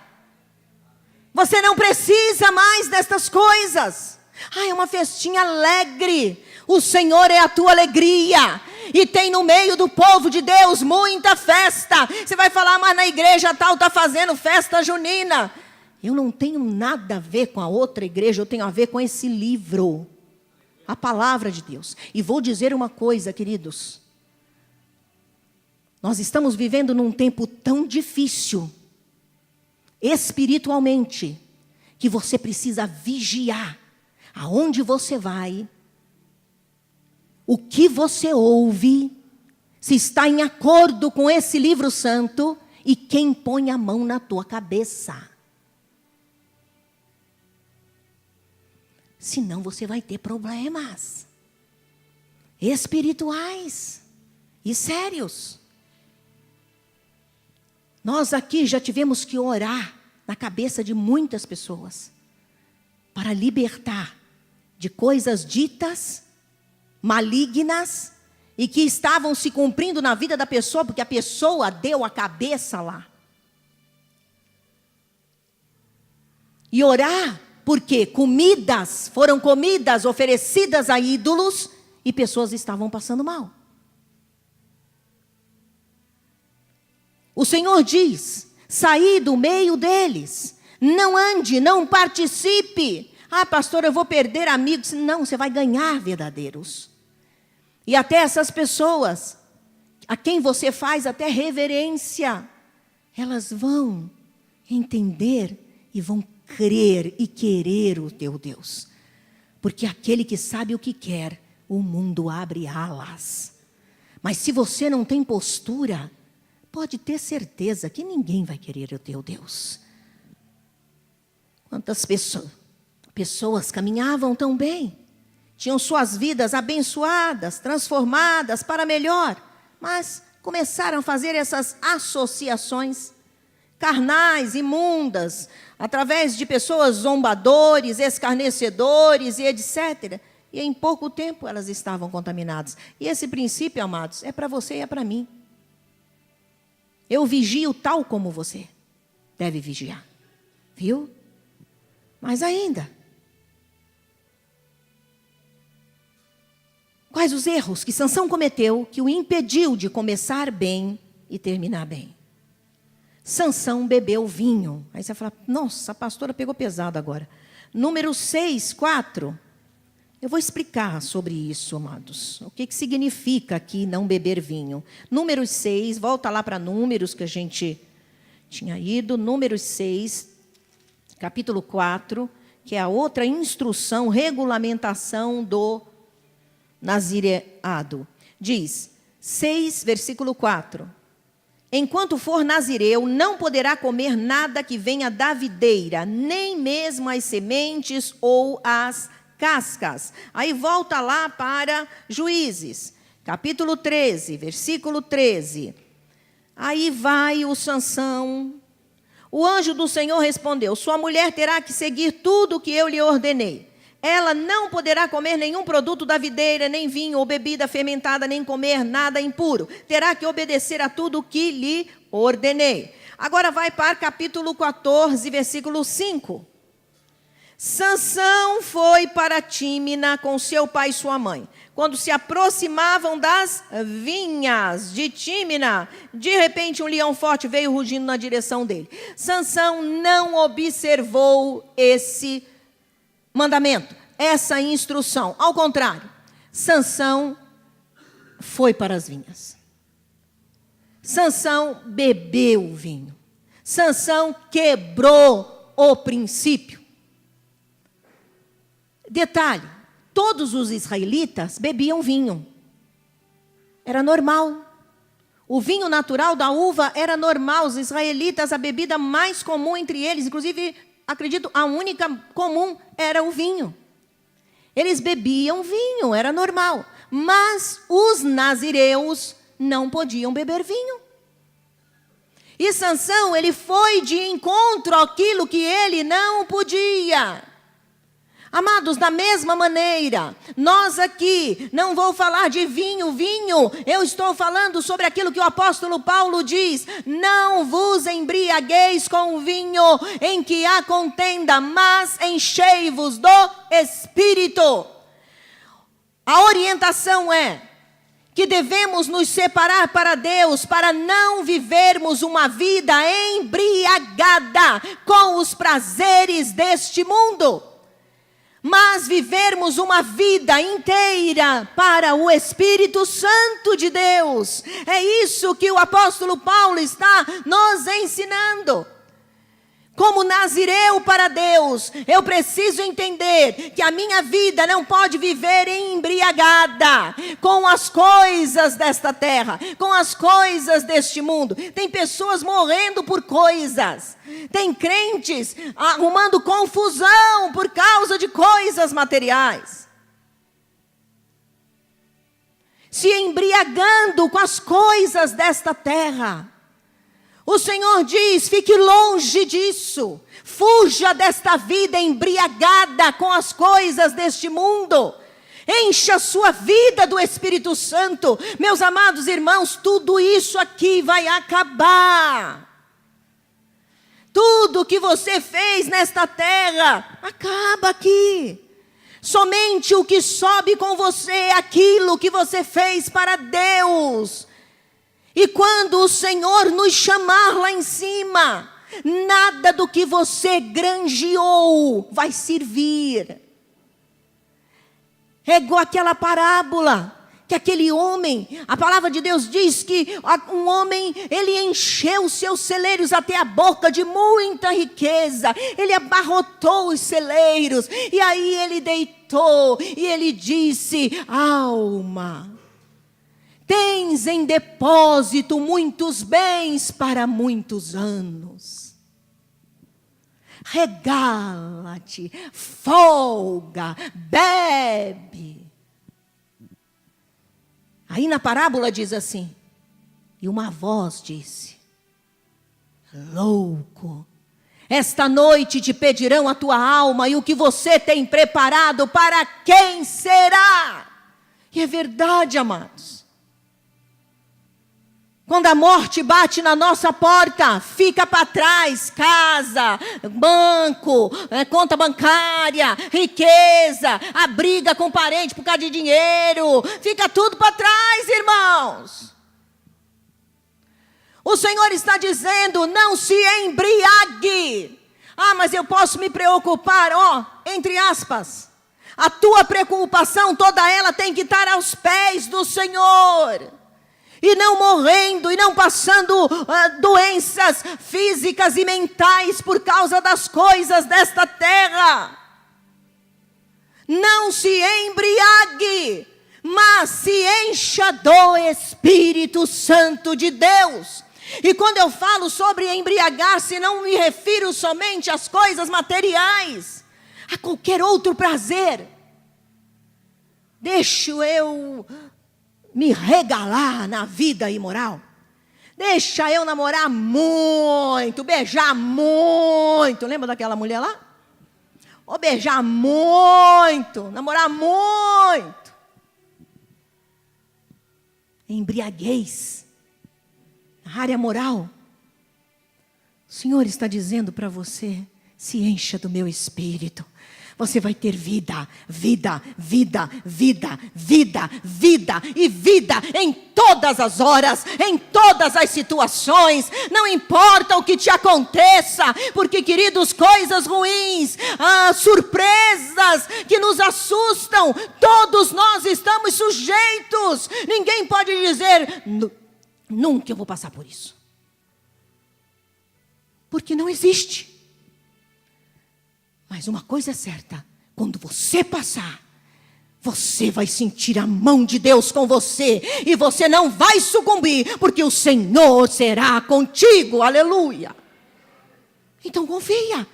Você não precisa mais destas coisas. É uma festinha alegre. O Senhor é a tua alegria. E tem no meio do povo de Deus muita festa. Você vai falar, mas na igreja tal está fazendo festa junina. Eu não tenho nada a ver com a outra igreja, eu tenho a ver com esse livro. A palavra de Deus. E vou dizer uma coisa, queridos. Nós estamos vivendo num tempo tão difícil, espiritualmente, que você precisa vigiar aonde você vai. O que você ouve, se está em acordo com esse livro santo, e quem põe a mão na tua cabeça. senão você vai ter problemas espirituais e sérios. Nós aqui já tivemos que orar na cabeça de muitas pessoas para libertar de coisas ditas malignas e que estavam se cumprindo na vida da pessoa, porque a pessoa deu a cabeça lá. E orar porque foram comidas oferecidas a ídolos e pessoas estavam passando mal. O Senhor diz: saí do meio deles, não ande, não participe. Ah, pastor, eu vou perder amigos. Não, você vai ganhar verdadeiros. E até essas pessoas, a quem você faz até reverência, elas vão entender e vão crer e querer o teu Deus. Porque aquele que sabe o que quer, o mundo abre alas. Mas se você não tem postura, pode ter certeza que ninguém vai querer o teu Deus. Quantas pessoas caminhavam tão bem, tinham suas vidas abençoadas, transformadas para melhor, mas começaram a fazer essas associações carnais, imundas, através de pessoas zombadores, escarnecedores e etc. E em pouco tempo elas estavam contaminadas. E esse princípio, amados, é para você e é para mim. Eu vigio tal como você deve vigiar. Viu? Mas ainda, quais os erros que Sansão cometeu que o impediu de começar bem e terminar bem? Sansão bebeu vinho. Aí você fala: nossa, a pastora pegou pesado agora. Número 6, 4. Eu vou explicar sobre isso, amados. O que significa aqui não beber vinho? Número 6, volta lá para Números que a gente tinha ido. Números 6, capítulo 4, que é a outra instrução, regulamentação do nazireado. Diz, 6, versículo 4. Enquanto for nazireu, não poderá comer nada que venha da videira, nem mesmo as sementes ou as cascas. Aí volta lá para Juízes, capítulo 13, versículo 13. Aí vai o Sansão. O anjo do Senhor respondeu: sua mulher terá que seguir tudo o que eu lhe ordenei. Ela não poderá comer nenhum produto da videira, nem vinho ou bebida fermentada, nem comer nada impuro. Terá que obedecer a tudo o que lhe ordenei. Agora vai para capítulo 14, versículo 5. Sansão foi para Tímina com seu pai e sua mãe. Quando se aproximavam das vinhas de Tímina, de repente um leão forte veio rugindo na direção dele. Sansão não observou esse mandamento, essa instrução. Ao contrário, Sansão foi para as vinhas. Sansão bebeu o vinho. Sansão quebrou o princípio. Detalhe, todos os israelitas bebiam vinho. Era normal. O vinho natural da uva era normal. Os israelitas, a bebida mais comum entre eles, inclusive, acredito, a única comum era o vinho. Eles bebiam vinho, era normal. Mas os nazireus não podiam beber vinho. E Sansão, ele foi de encontro àquilo que ele não podia. Amados, da mesma maneira, nós aqui, não vou falar de vinho, eu estou falando sobre aquilo que o apóstolo Paulo diz: não vos embriagueis com vinho em que há contenda, mas enchei-vos do Espírito. A orientação é que devemos nos separar para Deus, para não vivermos uma vida embriagada com os prazeres deste mundo, mas vivermos uma vida inteira para o Espírito Santo de Deus. É isso que o apóstolo Paulo está nos ensinando. Como nazireu para Deus, eu preciso entender que a minha vida não pode viver embriagada com as coisas desta terra, com as coisas deste mundo. Tem pessoas morrendo por coisas, tem crentes arrumando confusão por causa de coisas materiais, se embriagando com as coisas desta terra. O Senhor diz: fique longe disso, fuja desta vida embriagada com as coisas deste mundo, encha a sua vida do Espírito Santo. Meus amados irmãos, tudo isso aqui vai acabar. Tudo que você fez nesta terra, acaba aqui. Somente o que sobe com você é aquilo que você fez para Deus. E quando o Senhor nos chamar lá em cima, nada do que você granjeou vai servir. É igual aquela parábola, que aquele homem, a palavra de Deus diz que um homem, ele encheu os seus celeiros até a boca de muita riqueza. Ele abarrotou os celeiros, e aí ele deitou, e ele disse: alma, tens em depósito muitos bens para muitos anos. Regala-te, folga, bebe. Aí na parábola diz assim: e uma voz disse: louco, esta noite te pedirão a tua alma, e o que você tem preparado, para quem será? E é verdade, amados. Quando a morte bate na nossa porta, fica para trás casa, banco, conta bancária, riqueza, a briga com o parente por causa de dinheiro. Fica tudo para trás, irmãos. O Senhor está dizendo: não se embriague. Ah, mas eu posso me preocupar, entre aspas. A tua preocupação, toda ela tem que estar aos pés do Senhor. E não morrendo, e não passando doenças físicas e mentais por causa das coisas desta terra. Não se embriague, mas se encha do Espírito Santo de Deus. E quando eu falo sobre embriagar-se, não me refiro somente às coisas materiais, a qualquer outro prazer. Deixo eu me regalar na vida imoral. Deixa eu namorar muito, beijar muito. Lembra daquela mulher lá? Ou beijar muito, namorar muito. Embriaguez na área moral. O Senhor está dizendo para você: se encha do meu Espírito. Você vai ter vida, vida, vida, vida, vida, vida e vida em todas as horas, em todas as situações. Não importa o que te aconteça, porque, queridos, coisas ruins, surpresas que nos assustam, todos nós estamos sujeitos. Ninguém pode dizer: nunca eu vou passar por isso, porque não existe. Mas uma coisa é certa: quando você passar, você vai sentir a mão de Deus com você, e você não vai sucumbir, porque o Senhor será contigo, aleluia. Então confia,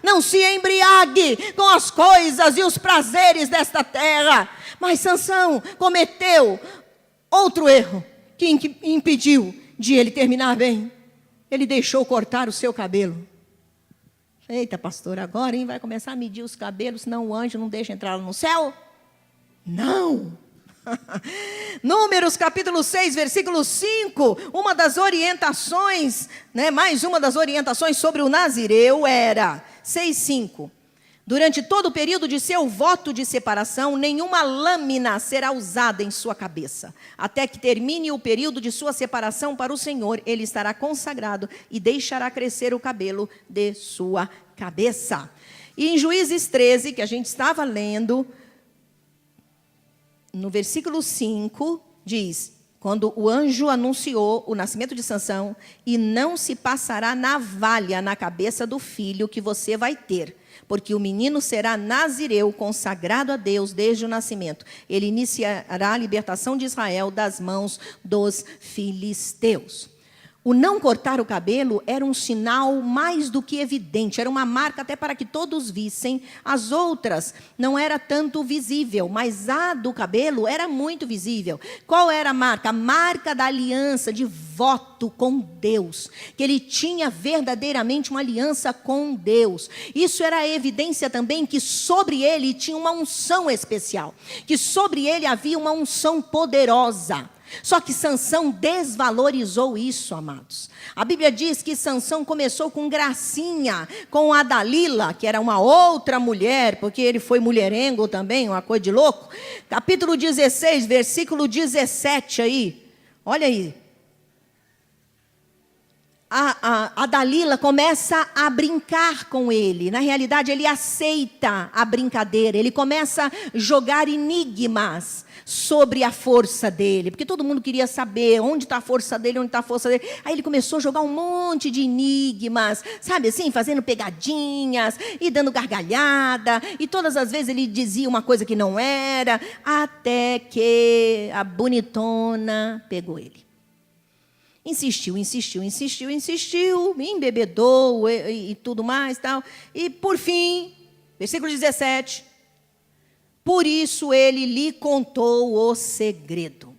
não se embriague com as coisas e os prazeres desta terra. Mas Sansão cometeu outro erro que impediu de ele terminar bem. Ele deixou cortar o seu cabelo. Eita, pastor, agora vai começar a medir os cabelos, senão o anjo não deixa entrar no céu? Não. Números capítulo 6, versículo 5, uma das orientações, mais uma das orientações sobre o nazireu era 6:5. Durante todo o período de seu voto de separação, nenhuma lâmina será usada em sua cabeça. Até que termine o período de sua separação para o Senhor, ele estará consagrado e deixará crescer o cabelo de sua cabeça. E em Juízes 13, que a gente estava lendo, no versículo 5, diz: quando o anjo anunciou o nascimento de Sansão, e não se passará navalha na cabeça do filho que você vai ter, porque o menino será nazireu, consagrado a Deus desde o nascimento. Ele iniciará a libertação de Israel das mãos dos filisteus. O não cortar o cabelo era um sinal mais do que evidente, era uma marca até para que todos vissem. As outras não era tanto visível, mas a do cabelo era muito visível. Qual era a marca? A marca da aliança, de voto com Deus, que ele tinha verdadeiramente uma aliança com Deus. Isso era a evidência também que sobre ele tinha uma unção especial, que sobre ele havia uma unção poderosa. Só que Sansão desvalorizou isso, amados. A Bíblia diz que Sansão começou com gracinha, com a Dalila, que era uma outra mulher, porque ele foi mulherengo também, uma coisa de louco. Capítulo 16, versículo 17 aí. Olha aí. A Dalila começa a brincar com ele. Na realidade, ele aceita a brincadeira. Ele começa a jogar enigmas sobre a força dele. Porque todo mundo queria saber onde está a força dele, onde está a força dele. Aí ele começou a jogar um monte de enigmas, sabe assim, fazendo pegadinhas e dando gargalhada. E todas as vezes ele dizia uma coisa que não era, até que a bonitona pegou ele. Insistiu, embebedou e tudo mais, tal. E por fim, versículo 17, por isso ele lhe contou o segredo.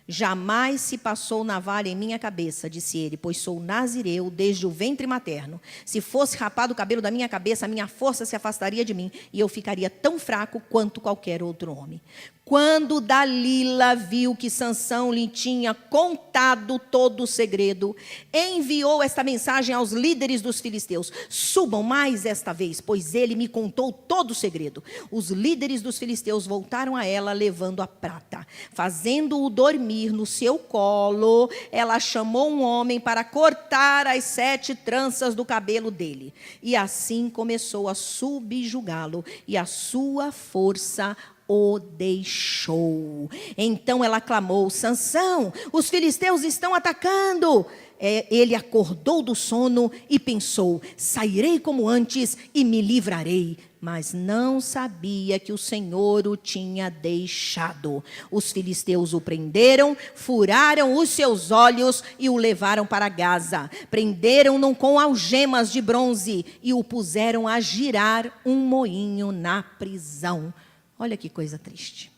Jamais se passou navalha em minha cabeça, disse ele, pois sou nazireu desde o ventre materno. Se fosse rapado o cabelo da minha cabeça, a minha força se afastaria de mim e eu ficaria tão fraco quanto qualquer outro homem. Quando Dalila viu que Sansão lhe tinha contado todo o segredo, enviou esta mensagem aos líderes dos filisteus: subam mais esta vez, pois ele me contou todo o segredo. Os líderes dos filisteus voltaram a ela levando a prata. Fazendo-o dormir no seu colo, ela chamou um homem para cortar as 7 tranças do cabelo dele. E assim começou a subjugá-lo, e a sua força o deixou. Então ela clamou: Sansão, os filisteus estão atacando. Ele acordou do sono e pensou: sairei como antes e me livrarei. Mas não sabia que o Senhor o tinha deixado. Os filisteus o prenderam, furaram os seus olhos e o levaram para Gaza. Prenderam-no com algemas de bronze e o puseram a girar um moinho na prisão. Olha que coisa triste.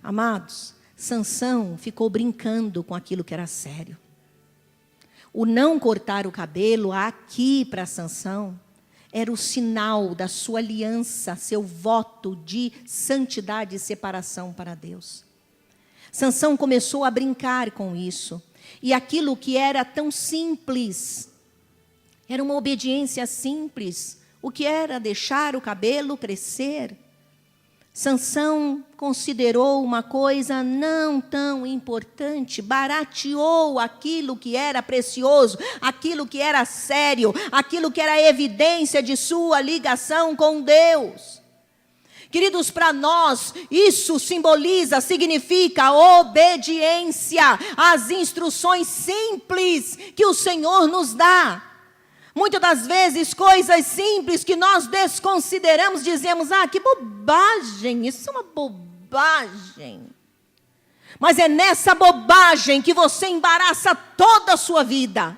Amados, Sansão ficou brincando com aquilo que era sério. O não cortar o cabelo aqui para Sansão era o sinal da sua aliança, seu voto de santidade e separação para Deus. Sansão começou a brincar com isso. E aquilo que era tão simples, era uma obediência simples. O que era deixar o cabelo crescer? Sansão considerou uma coisa não tão importante, barateou aquilo que era precioso, aquilo que era sério, aquilo que era evidência de sua ligação com Deus. Queridos, para nós, isso significa obediência às instruções simples que o Senhor nos dá. Muitas das vezes, coisas simples que nós desconsideramos, dizemos: que bobagem, isso é uma bobagem. Mas é nessa bobagem que você embaraça toda a sua vida.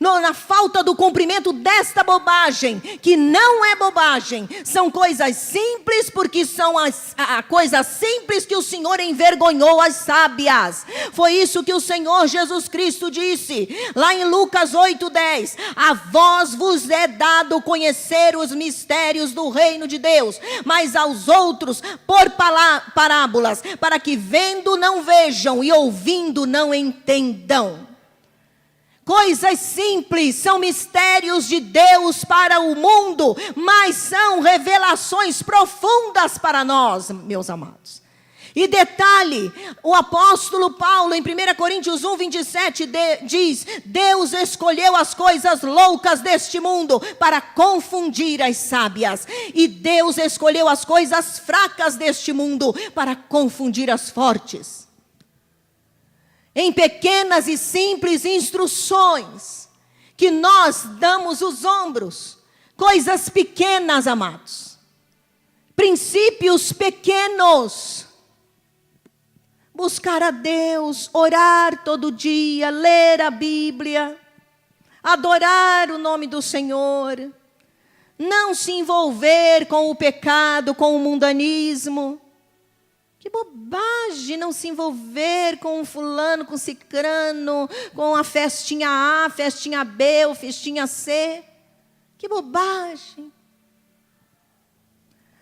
Na falta do cumprimento desta bobagem, que não é bobagem, são coisas simples, porque são a coisas simples que o Senhor envergonhou as sábias. Foi isso que o Senhor Jesus Cristo disse, lá em Lucas 8:10, a vós vos é dado conhecer os mistérios do reino de Deus, mas aos outros por parábolas, para que vendo não vejam e ouvindo não entendam. Coisas simples são mistérios de Deus para o mundo, mas são revelações profundas para nós, meus amados. E detalhe, o apóstolo Paulo, em 1 Coríntios 1:27, diz: Deus escolheu as coisas loucas deste mundo para confundir as sábias. E Deus escolheu as coisas fracas deste mundo para confundir as fortes. em pequenas e simples instruções, que nós damos os ombros, coisas pequenas, amados, princípios pequenos. Buscar a Deus, orar todo dia, ler a Bíblia, adorar o nome do Senhor, não se envolver com o pecado, com o mundanismo. Que bobagem não se envolver com um fulano, com um cicrano, com a festinha A, festinha B ou festinha C. Que bobagem.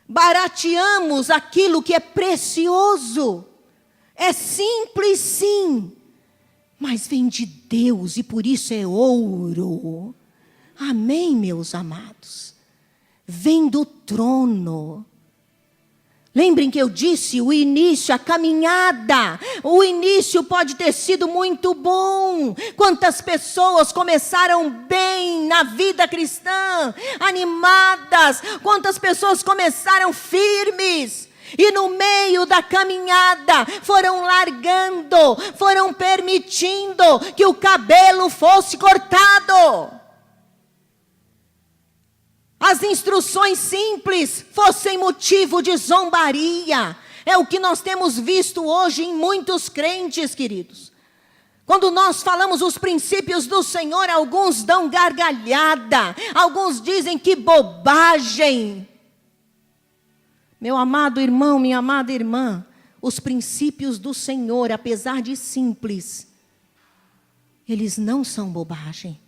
Barateamos aquilo que é precioso. É simples, sim, mas vem de Deus e por isso é ouro. Amém, meus amados? Vem do trono. Lembrem que eu disse, o início, a caminhada, o início pode ter sido muito bom. Quantas pessoas começaram bem na vida cristã, animadas, quantas pessoas começaram firmes. E no meio da caminhada foram largando, foram permitindo que o cabelo fosse cortado. As instruções simples fossem motivo de zombaria. É o que nós temos visto hoje em muitos crentes, queridos. Quando nós falamos os princípios do Senhor, alguns dão gargalhada, alguns dizem que bobagem. Meu amado irmão, minha amada irmã, os princípios do Senhor, apesar de simples, eles não são bobagem.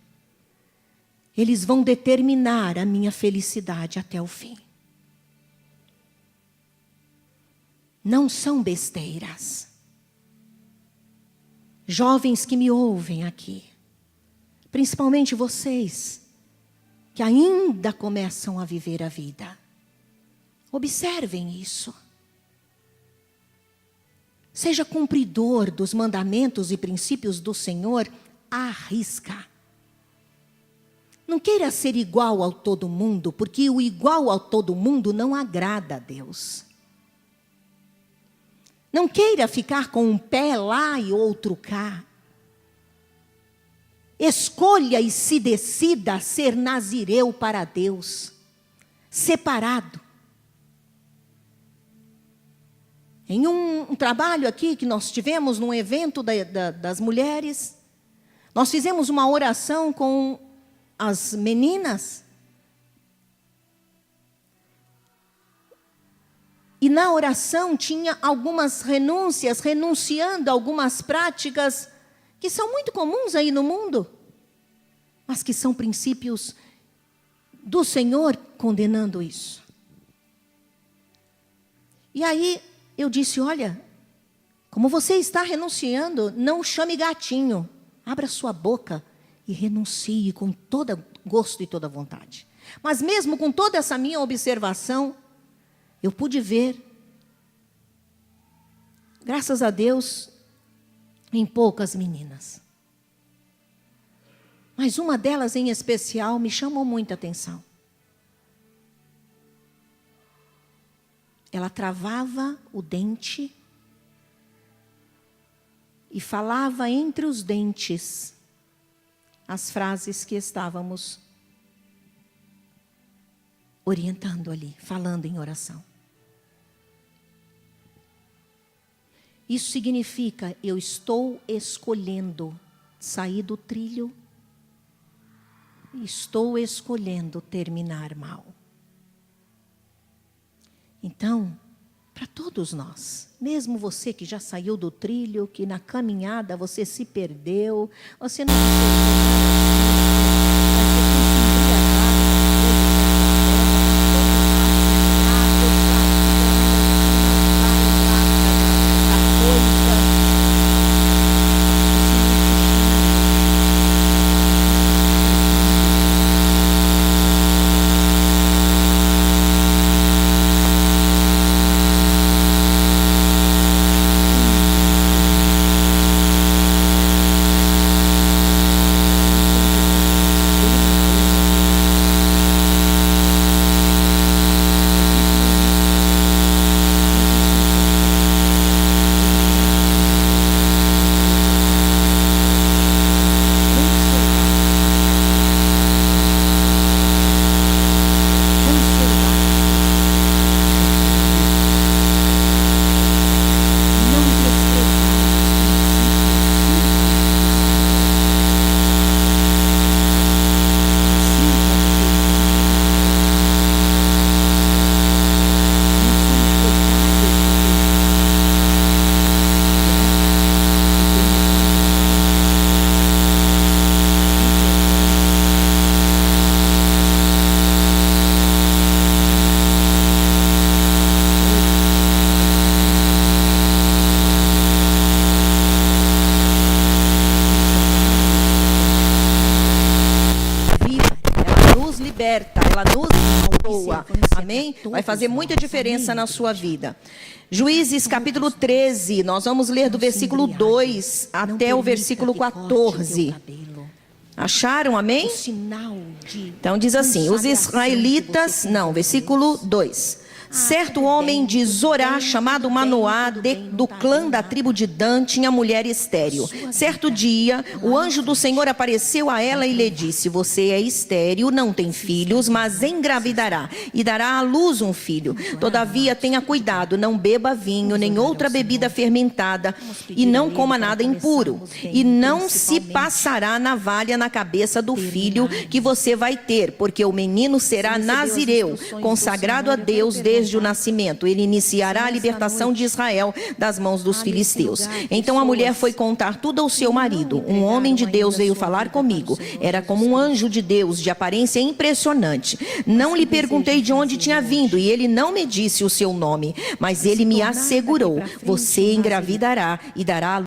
Eles vão determinar a minha felicidade até o fim. Não são besteiras. Jovens que me ouvem aqui, principalmente vocês, que ainda começam a viver a vida. Observem isso. Seja cumpridor dos mandamentos e princípios do Senhor à risca. Não queira ser igual ao todo mundo, porque o igual ao todo mundo não agrada a Deus. Não queira ficar com um pé lá e outro cá. Escolha e se decida a ser nazireu para Deus, separado. Em um trabalho aqui que nós tivemos, num evento das mulheres, nós fizemos uma oração com as meninas. E na oração tinha algumas renúncias, renunciando a algumas práticas que são muito comuns aí no mundo, mas que são princípios do Senhor condenando isso. E aí eu disse, olha, como você está renunciando, não chame gatinho. Abra sua boca e renuncie com todo gosto e toda vontade. Mas mesmo com toda essa minha observação, eu pude ver, graças a Deus, em poucas meninas. Mas uma delas em especial me chamou muita atenção. Ela travava o dente e falava entre os dentes as frases que estávamos orientando ali, falando em oração. Isso significa, eu estou escolhendo sair do trilho, estou escolhendo terminar mal. Então, para todos nós, mesmo você que já saiu do trilho, que na caminhada você se perdeu, você não pessoa. Amém? Vai fazer muita diferença na sua vida. Juízes capítulo 13, nós vamos ler do versículo 2 até o versículo 14. Acharam, amém? Então diz assim, os israelitas, versículo 2. Certo homem de Zorá, chamado Manoá, do clã da tribo de Dan, tinha mulher estéril. Certo dia, o anjo do Senhor apareceu a ela e lhe disse: você é estéril, não tem filhos, mas engravidará e dará à luz um filho. Todavia, tenha cuidado, não beba vinho, nem outra bebida fermentada, e não coma nada impuro. E não se passará navalha na cabeça do filho que você vai ter, porque o menino será nazireu, consagrado a Deus desde o nascimento. Ele iniciará a libertação de Israel das mãos dos filisteus. Então a mulher foi contar tudo ao seu marido. Um homem de Deus veio falar comigo. Era como um anjo de Deus, de aparência impressionante. Não lhe perguntei de onde tinha vindo, e ele não me disse o seu nome, mas ele me assegurou: você engravidará e dará à